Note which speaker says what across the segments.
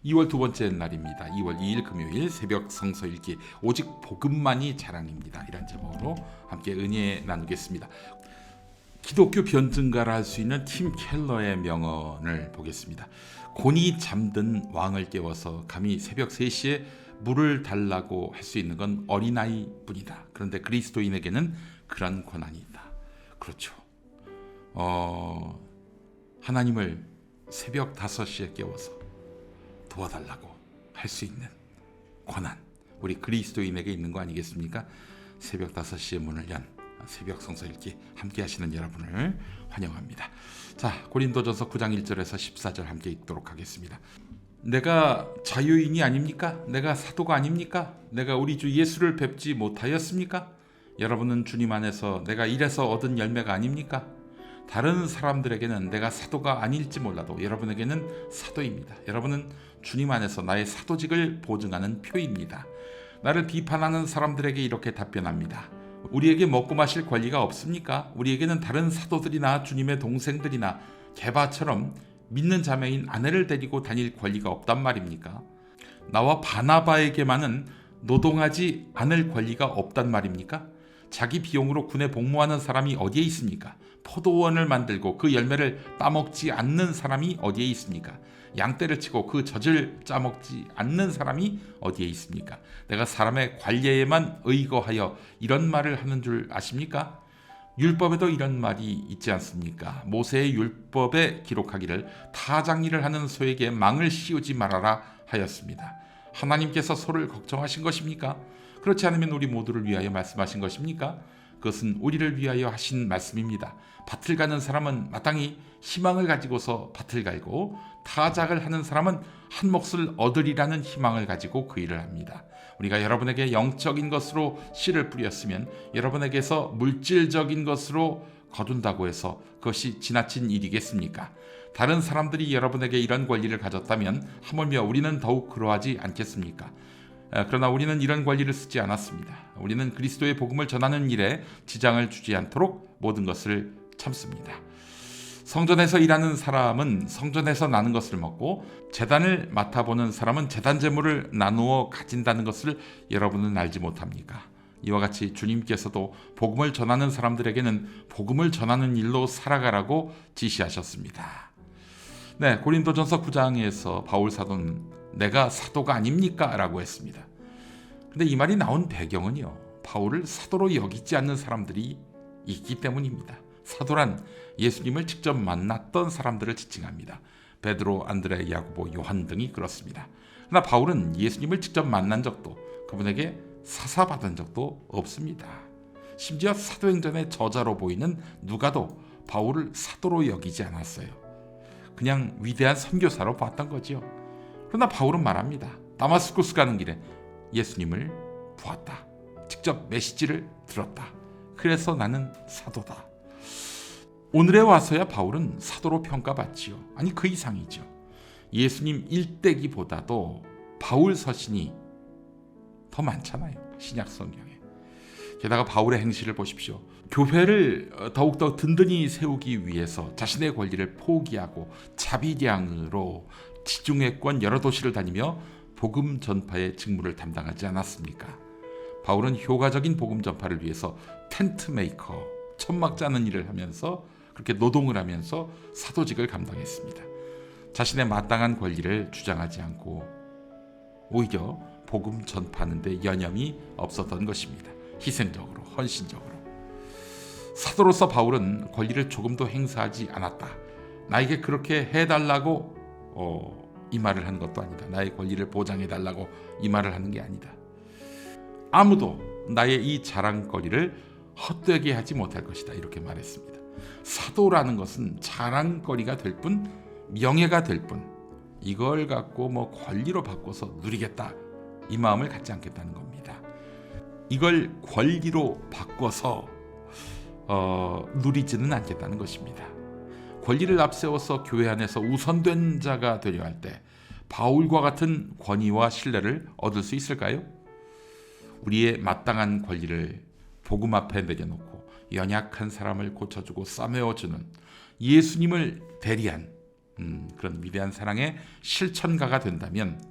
Speaker 1: 2월 두 번째 날입니다. 2월 2일 금요일 새벽 성서 읽기 오직 복음만이 자랑입니다. 이런 제목으로 함께 은혜 나누겠습니다. 기독교 변증가라 할 수 있는 팀 켈러의 명언을 보겠습니다. 곤히 잠든 왕을 깨워서 감히 새벽 3시에 물을 달라고 할 수 있는 건 어린아이뿐이다. 그런데 그리스도인에게는 그런 권한이 있다. 그렇죠. 하나님을 새벽 5시에 깨워서 도와달라고 할 수 있는 권한, 우리 그리스도인에게 있는 거 아니겠습니까? 새벽 5시에 문을 연 새벽 성서 읽기 함께 하시는 여러분을 환영합니다. 자, 고린도전서 9장 1절에서 14절 함께 읽도록 하겠습니다. 내가 자유인이 아닙니까? 내가 사도가 아닙니까? 내가 우리 주 예수를 뵙지 못하였습니까? 여러분은 주님 안에서 내가 이래서 얻은 열매가 아닙니까? 다른 사람들에게는 내가 사도가 아닐지 몰라도 여러분에게는 사도입니다. 여러분은 주님 안에서 나의 사도직을 보증하는 표입니다. 나를 비판하는 사람들에게 이렇게 답변합니다. 우리에게 먹고 마실 권리가 없습니까? 우리에게는 다른 사도들이나 주님의 동생들이나 게바처럼 믿는 자매인 아내를 데리고 다닐 권리가 없단 말입니까? 나와 바나바에게만은 노동하지 않을 권리가 없단 말입니까? 자기 비용으로 군에 복무하는 사람이 어디에 있습니까? 포도원을 만들고 그 열매를 따먹지 않는 사람이 어디에 있습니까? 양떼를 치고 그 젖을 짜먹지 않는 사람이 어디에 있습니까? 내가 사람의 관례에만 의거하여 이런 말을 하는 줄 아십니까? 율법에도 이런 말이 있지 않습니까? 모세의 율법에 기록하기를 타장일을 하는 소에게 망을 씌우지 말아라 하였습니다. 하나님께서 소를 걱정하신 것입니까? 그렇지 않으면 우리 모두를 위하여 말씀하신 것입니까? 그것은 우리를 위하여 하신 말씀입니다. 밭을 가는 사람은 마땅히 희망을 가지고서 밭을 갈고 타작을 하는 사람은 한 몫을 얻으리라는 희망을 가지고 그 일을 합니다. 우리가 여러분에게 영적인 것으로 씨를 뿌렸으면 여러분에게서 물질적인 것으로 거둔다고 해서 그것이 지나친 일이겠습니까? 다른 사람들이 여러분에게 이런 권리를 가졌다면 하물며 우리는 더욱 그러하지 않겠습니까? 그러나 우리는 이런 권리를 쓰지 않았습니다. 우리는 그리스도의 복음을 전하는 일에 지장을 주지 않도록 모든 것을 참습니다. 성전에서 일하는 사람은 성전에서 나는 것을 먹고 제단을 맡아보는 사람은 제단 제물을 나누어 가진다는 것을 여러분은 알지 못합니까? 이와 같이 주님께서도 복음을 전하는 사람들에게는 복음을 전하는 일로 살아가라고 지시하셨습니다. 네, 고린도전서 9장에서 바울 사도는 내가 사도가 아닙니까? 라고 했습니다. 근데 이 말이 나온 배경은요, 바울을 사도로 여기지 않는 사람들이 있기 때문입니다. 사도란 예수님을 직접 만났던 사람들을 지칭합니다. 베드로, 안드레, 야고보, 요한 등이 그렇습니다. 그러나 바울은 예수님을 직접 만난 적도 그분에게 사사받은 적도 없습니다. 심지어 사도행전의 저자로 보이는 누가도 바울을 사도로 여기지 않았어요. 그냥 위대한 선교사로 봤던 거지요. 그러나 바울은 말합니다. 다마스쿠스 가는 길에 예수님을 보았다. 직접 메시지를 들었다. 그래서 나는 사도다. 오늘에 와서야 바울은 사도로 평가받지요. 아니, 그 이상이죠. 예수님 일대기보다도 바울 서신이 더 많잖아요. 신약 성경에. 게다가 바울의 행실을 보십시오. 교회를 더욱더 든든히 세우기 위해서 자신의 권리를 포기하고 자비량으로 지중해권 여러 도시를 다니며 복음 전파의 직무를 담당하지 않았습니까? 바울은 효과적인 복음 전파를 위해서 텐트 메이커, 천막 짜는 일을 하면서 그렇게 노동을 하면서 사도직을 감당했습니다. 자신의 마땅한 권리를 주장하지 않고 오히려 복음 전파하는 데 여념이 없었던 것입니다. 희생적으로, 헌신적으로. 사도로서 바울은 권리를 조금도 행사하지 않았다. 나에게 그렇게 해달라고 이 말을 하는 것도 아니다. 나의 권리를 보장해달라고 이 말을 하는 게 아니다. 아무도 나의 이 자랑거리를 헛되게 하지 못할 것이다. 이렇게 말했습니다. 사도라는 것은 자랑거리가 될 뿐, 명예가 될 뿐, 이걸 갖고 권리로 바꿔서 누리겠다, 이 마음을 갖지 않겠다는 겁니다. 이걸 권리로 바꿔서 누리지는 않겠다는 것입니다. 권리를 앞세워서 교회 안에서 우선된 자가 되려 할 때 바울과 같은 권위와 신뢰를 얻을 수 있을까요? 우리의 마땅한 권리를 복음 앞에 내려놓고 연약한 사람을 고쳐주고 싸매어주는 예수님을 대리한 그런 위대한 사랑의 실천가가 된다면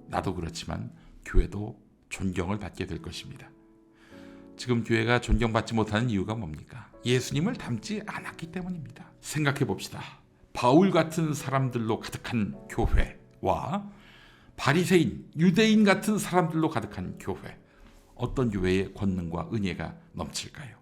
Speaker 1: 나도 그렇지만 교회도 존경을 받게 될 것입니다. 지금 교회가 존경받지 못하는 이유가 뭡니까? 예수님을 닮지 않았기 때문입니다. 생각해 봅시다. 바울 같은 사람들로 가득한 교회와 바리새인, 유대인 같은 사람들로 가득한 교회, 어떤 교회의 권능과 은혜가 넘칠까요?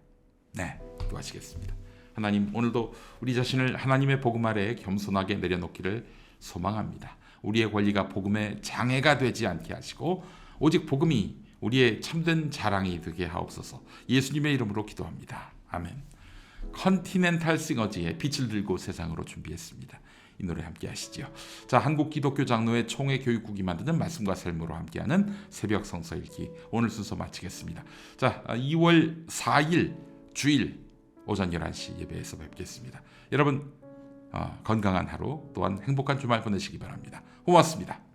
Speaker 1: 네, 기도하시겠습니다. 하나님, 오늘도 우리 자신을 하나님의 복음 아래에 겸손하게 내려놓기를 소망합니다. 우리의 권리가 복음의 장애가 되지 않게 하시고 오직 복음이 우리의 참된 자랑이 되게 하옵소서. 예수님의 이름으로 기도합니다. 아멘. 컨티넨탈 싱어즈의 빛을 들고 세상으로 준비했습니다. 이 노래 함께 하시죠. 자, 한국 기독교 장로회 총회 교육국이 만드는 말씀과 삶으로 함께하는 새벽 성서 읽기, 오늘 순서 마치겠습니다. 자, 2월 4일 주일 오전 11시 예배에서 뵙겠습니다. 여러분 건강한 하루 또한 행복한 주말 보내시기 바랍니다. 고맙습니다.